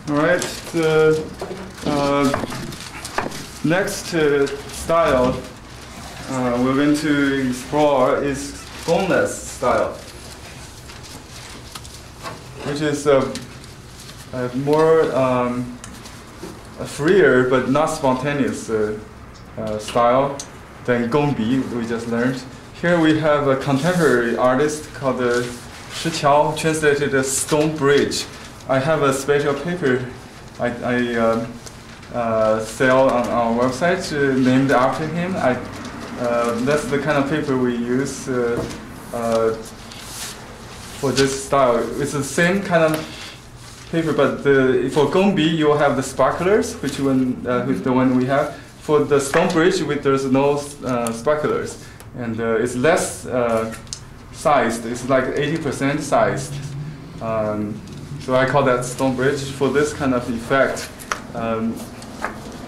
All right. The next style we're going to explore is boneless style, which is more a freer but not spontaneous style than gongbi we just learned. Here we have a contemporary artist called Shi Qiao, translated as Stone Bridge. I have a special paper I sell on our website named after him. That's the kind of paper we use for this style. It's the same kind of paper, but for gongbi you have the sparklers, which the one we have. For the Stone Bridge, there's no sparklers, and it's less sized. It's like 80% sized. So I call that Stone Bridge for this kind of effect.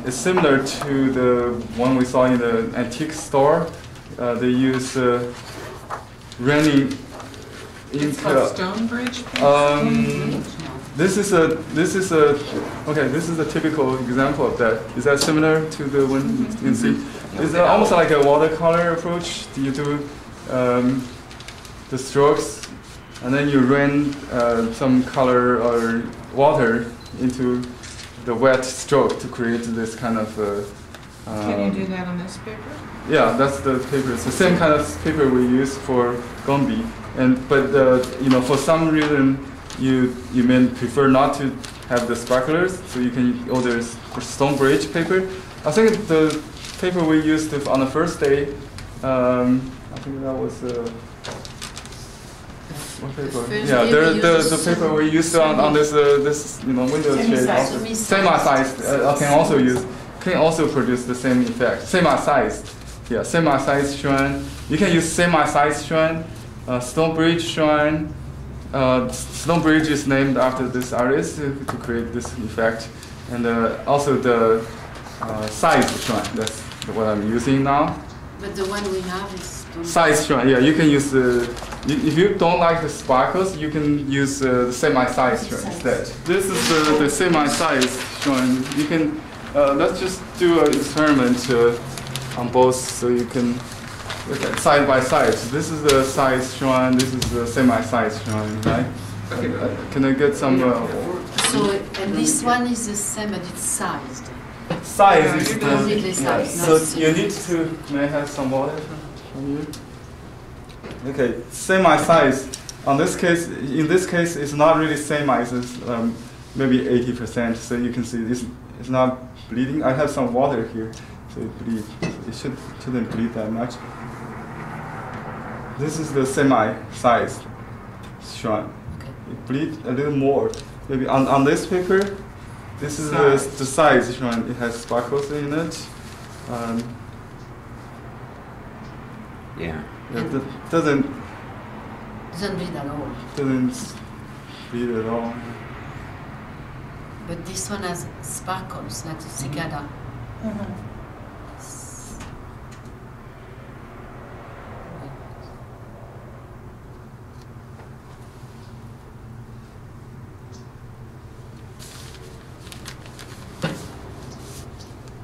It's similar to the one we saw in the antique store. They use running It's called Stone Bridge. This is a typical example of that. Is that similar to the one you see? It's almost like a watercolor approach. You do the strokes, and then you run some color or water into the wet stroke to create this kind of. Can you do that on this paper? Yeah, that's the paper. It's the same kind of paper we use for gongbi, but for some reason you may prefer not to have the sparklers, so you can order Stone Bridge paper. I think the paper we used on the first day, I think that was what paper? Yeah, the paper we used on this window shade. Semi-sized can also produce the same effect. Semi-sized, yeah, semi-sized shuan. You can use semi-sized shuan, Stone Bridge shuan. Stone Bridge is named after this artist to create this effect, and also the size shuan. That's what I'm using now. But the one we have is size shuan. Yeah, you can use if you don't like the sparkles, you can use the semi-sized shuan instead. This is the semi-sized shuan. You can let's just do an experiment on both, so you can. Okay, side by side. So this is the size shuan, this is the semi-size shuan, right? Okay. Can I get some? And this one is the same, but it's sized. Size is completely sized. So you need to. May I have some water from you? Okay, semi-size. In this case, it's not really semi. It's maybe 80%. So you can see it's not bleeding. I have some water here, so it bleeds. It shouldn't bleed that much. This is the semi-sized shuan. Okay. It bleeds a little more. Maybe on this paper, this is the size shuan. It has sparkles in it. Yeah. It doesn't bleed at all. Doesn't bleed at all. But this one has sparkles, like the cicada.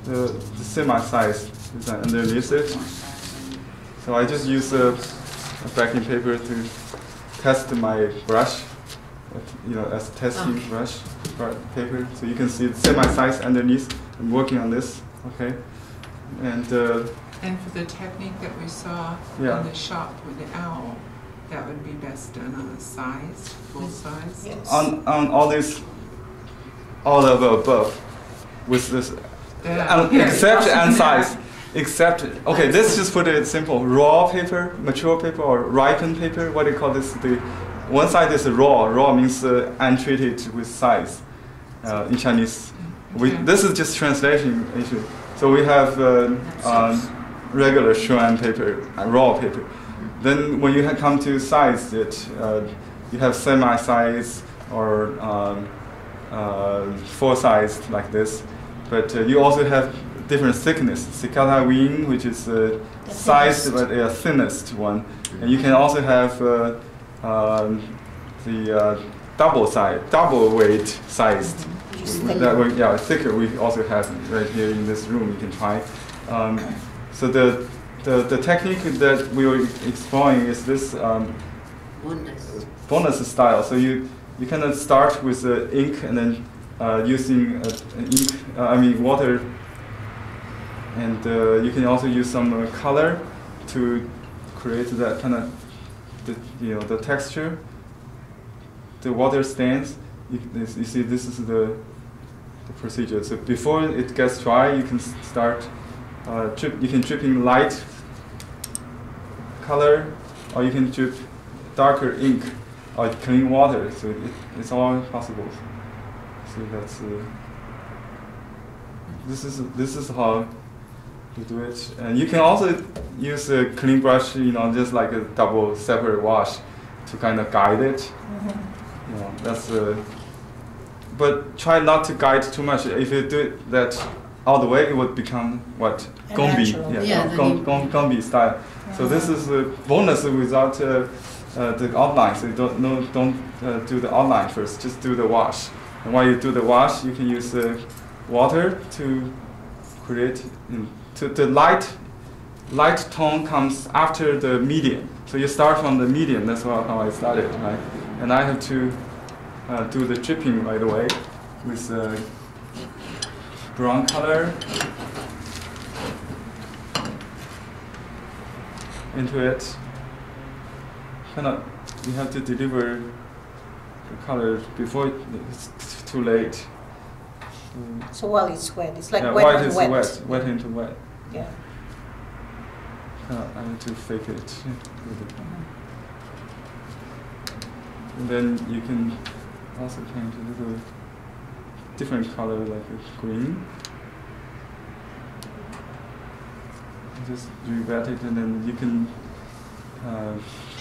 The semi-size is underneath it. So I just use a backing paper to test my brush, as a testing brush paper. So you can see the semi-size underneath. I'm working on this, okay? And for the technique that we saw in the shop with the owl, that would be best done on a size, full size? Yes. On all of the above, with this. Except and size. Except, okay, let's just put it simple. Raw paper, mature paper, or ripened paper, what do you call this? One side is raw. Raw means untreated with size in Chinese. This is just translation issue. So we have regular shuan paper, raw paper. Then when you come to size it, you have semi-size or full-sized like this. But you also have different thickness. Cicada wing, which is sized but the thinnest one. And you can also have the double weight sized that way, yeah, thicker. We also have right here in this room. You can try. So the technique that we were exploring is this bonus style. So you kind of start with ink and then using water, and you can also use some color to create that kind of the texture. The water stains. You see, this is the procedure. So before it gets dry, you can start you can drip in light color, or you can drip darker ink or clean water. So it's all possible. So that's this is how you do it. And you can also use a clean brush, just like a double separate wash to kind of guide it. That's but try not to guide too much. If you do that all the way, it would become what? Gombi. Gombi style. So this is a bonus without the outline. So you don't do the outline first. Just do the wash. And while you do the wash, you can use water to create. The light tone comes after the medium. So you start from the medium. That's how I started, right? And I have to do the dripping right away with brown color into it. You have to deliver the color before it's too late. So while it's wet, it's like wet and wet. Wet into wet. Yeah. I have to fake it. And then you can also paint a little different color, like a green. Just re-wet it, and then you can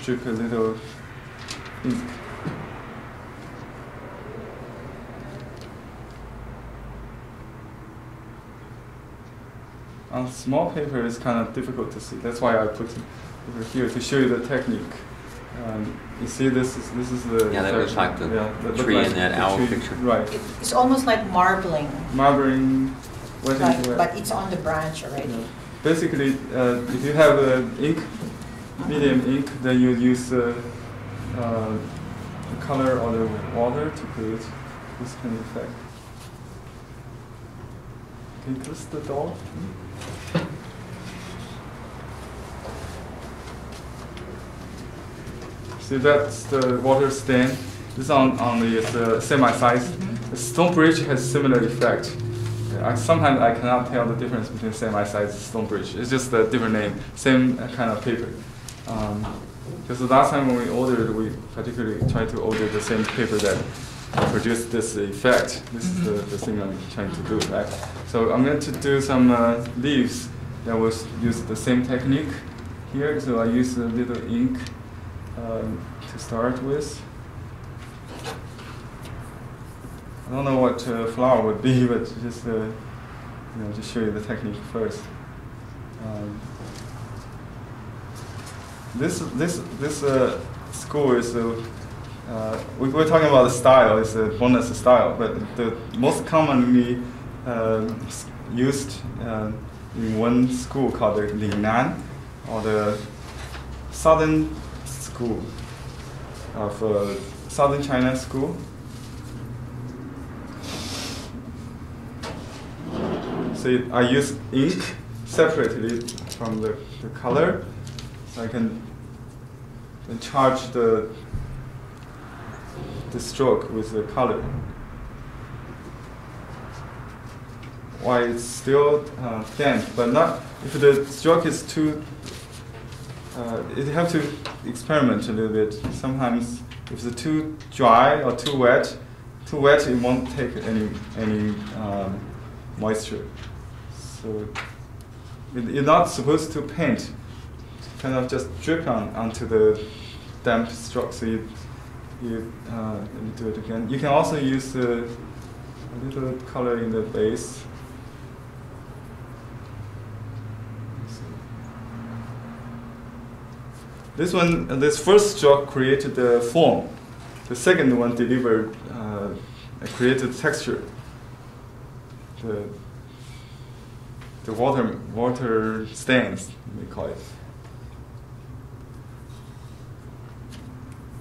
drip a little ink. On small paper, it's kind of difficult to see. That's why I put it over here to show you the technique. You see, this is the that looks like the tree in that owl picture. Right. It's almost like marbling. Marbling, wet into wet. But it's on the branch already. Yeah. Basically, if you have ink, medium ink, then you use the color or the water to create this kind of effect. Can you close the door? See, that's the water stain. This is on the semi-size. The Stonebridge has similar effect. Sometimes I cannot tell the difference between semi-size and Stonebridge. It's just a different name, same kind of paper. Because the last time when we ordered, we particularly tried to order the same paper that produced this effect. This is the thing I'm trying to do, right? So I'm going to do some leaves that will use the same technique here. So I use a little ink to start with. I don't know what flower would be, but just just show you the technique first. This school is we're talking about the style. It's a bonus style, but the most commonly used in one school called the Lingnan, or the Southern School of Southern China School. So I use ink separately from the color, so I can charge the stroke with the color. While it's still damp, but not if the stroke is too. You have to experiment a little bit. Sometimes if it's too dry or too wet, it won't take any moisture. So you're not supposed to paint. Kind of just drip onto the damp stroke. So you let me do it again. You can also use a little color in the base. This first stroke created the form. The second one delivered, created texture. the water stains, we call it.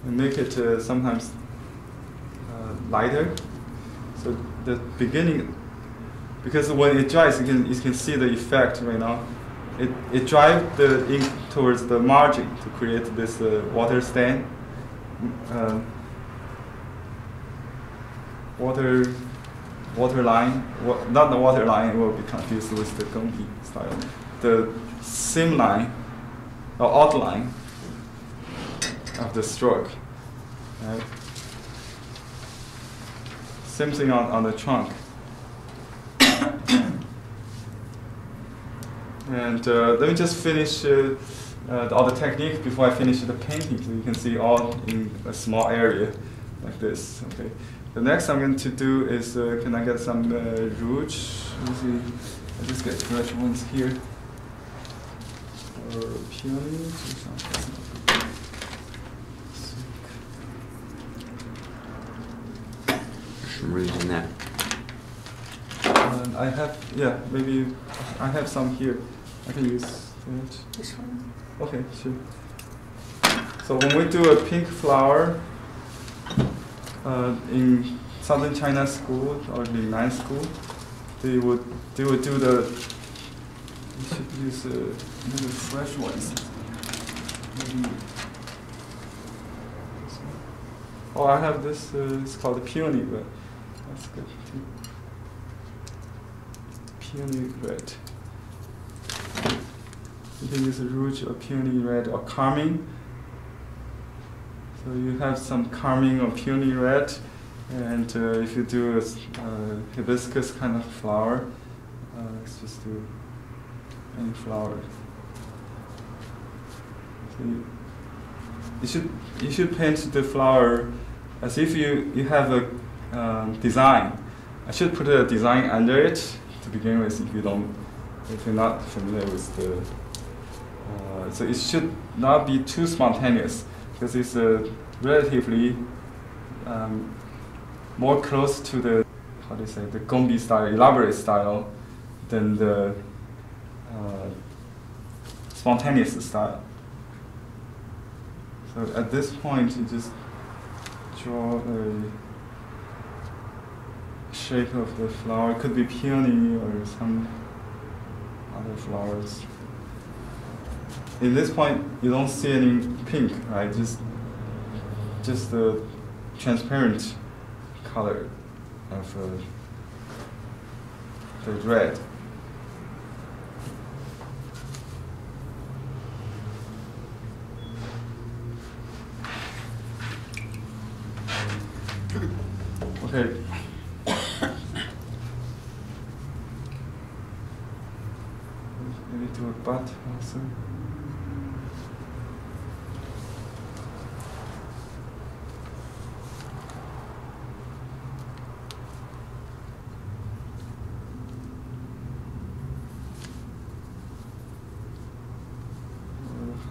And make it sometimes lighter. So the beginning, because when it dries, you can see the effect right now. It drives the ink towards the margin to create this water stain. Water line, not the water line, it will be confused with the Gombi style. The seam line, or outline of the stroke. Right? Same thing on the trunk. And let me just finish all the technique before I finish the painting, so you can see all in a small area like this. Okay. The next I'm going to do is, can I get some rouge? Let me see. I just get fresh ones here. Or peony. Some rouge in that. I have, yeah, maybe I have some here. I can use it. This one? Okay, sure. So when we do a pink flower in southern China school or Lingnan school, they would do the. We should use maybe fresh ones. Maybe. Oh, I have this. It's called the peony, but that's good too. Peony red. You can use a rouge or peony red or carmine. So you have some carmine or peony red, and if you do a hibiscus kind of flower, let's just do any flower. So you should paint the flower as if you have a design. I should put a design under it to begin with if you're not familiar with the. So it should not be too spontaneous because it's relatively more close to the, how do you say, the Gombi style, elaborate style, than the spontaneous style. So at this point, you just draw a shape of the flower. It could be peony or some other flowers. In this point, you don't see any pink, right? Just the transparent color of the red. Okay. Maybe do a bud also.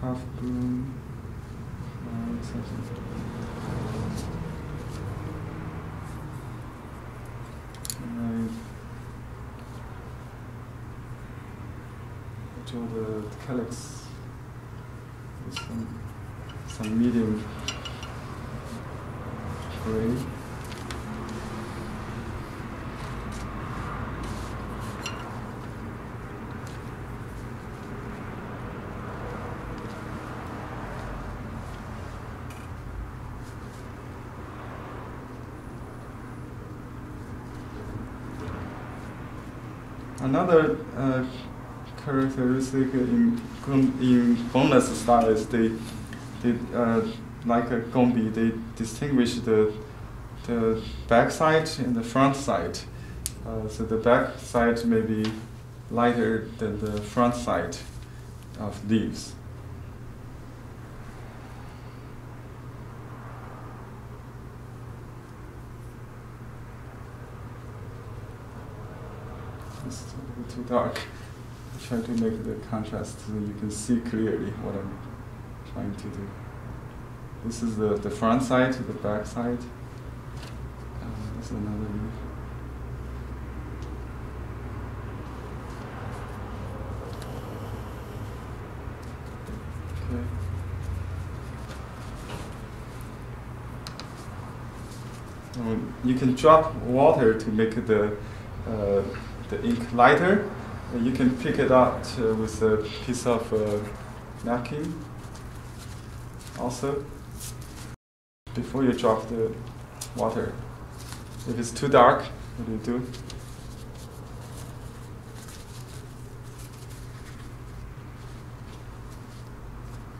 Half bloom, something. And I draw the calyx with some medium gray. Another characteristic in boneless style is they like a Gombi, they distinguish the back side and the front side. So the back side may be lighter than the front side of leaves. It's a little too dark. I try to make the contrast so you can see clearly what I'm trying to do. This is the front side to the back side. This is another leaf. Okay. You can drop water to make the ink lighter. You can pick it up with a piece of napkin. Also, before you drop the water, if it's too dark, what do you do?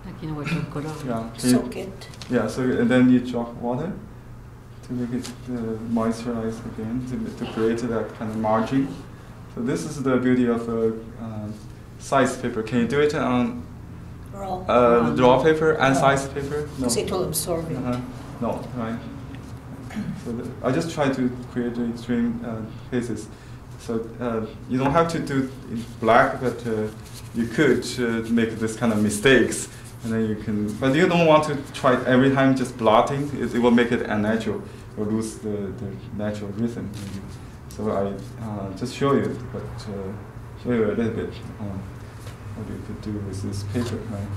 Like, you know what, don't go down. Yeah. Soak it. Yeah. So and then you drop water to make it moisturize again to create that kind of margin. So this is the beauty of sized paper. Can you do it on raw paper and sized paper? No. Because it will absorb it. No, right. So I just try to create the extreme cases. So you don't have to do it in black, but you could make this kind of mistakes, and then you can. But you don't want to try every time just blotting. It will make it unnatural or lose the natural rhythm. So I just show you, but show you a little bit what you could do with this paper, right?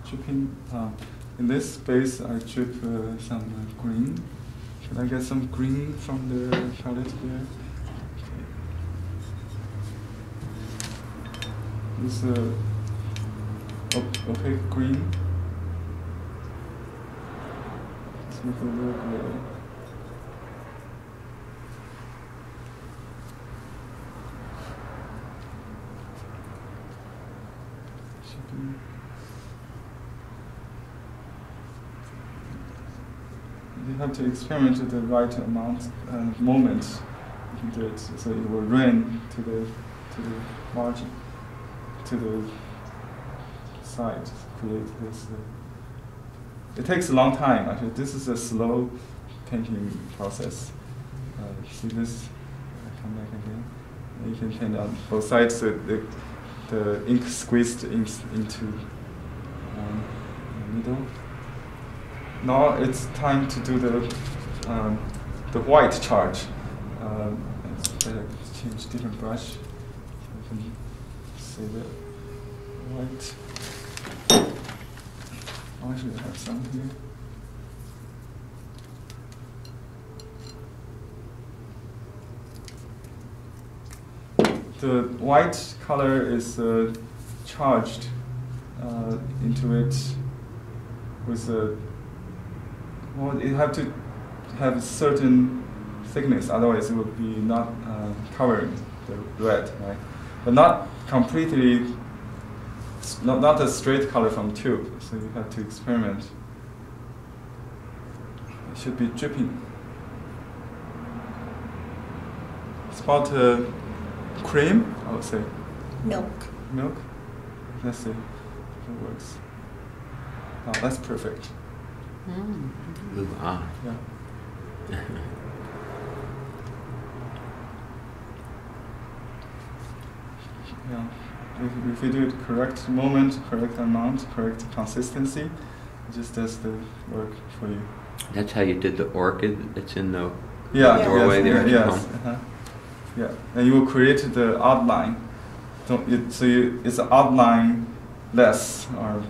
Dripping. In this space, I drip some green. Can I get some green from the palette here? Okay. This opaque green. Let's make it a little gray. You have to experiment with the right amount and moment. You can do it so it will rain to the margin, to the side to create this. It takes a long time. Actually, this is a slow painting process. See this? Come back again. And you can paint on both sides. So the ink squeezed into the middle. Now it's time to do the white charge. Let's better change different brush. So I can save it. White. Actually, I have some here. The white color is charged into it with a. Well, you have to have a certain thickness, otherwise it would be not covering the red, right? But not completely, not a straight color from tube, so you have to experiment. It should be dripping. It's about cream, I would say. Milk. Milk? Let's see if it works. Oh, that's perfect. Ooh, ah. Yeah. Yeah. If you do it correct moment, correct amount, correct consistency, it just does the work for you. That's how you did the orchid that's in the yes, doorway there? Yes. Yeah. And you will create the outline. It's outline less or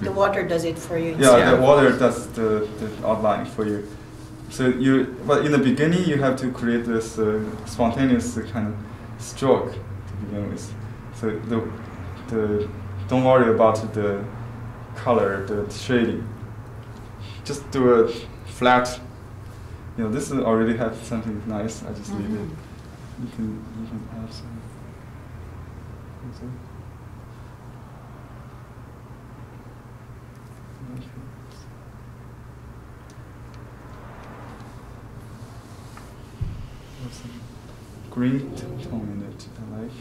the water does it for you. Yeah, the water does the outline for you. So but in the beginning you have to create this spontaneous kind of stroke to begin with. So don't worry about the color, the shading. Just do a flat. This already has something nice. I just leave it. You can add some. Some green tone in it, I like.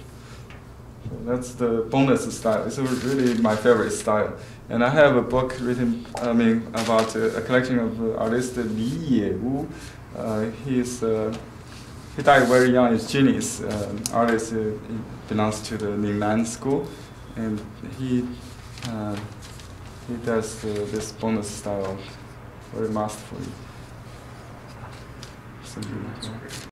So that's the bonus style. It's really my favorite style. And I have a book written, about a collection of artist Li Yewu. He died very young. He's genius. Artist he belongs to the Ningnan school, and he does this bonus style very masterfully. something like that.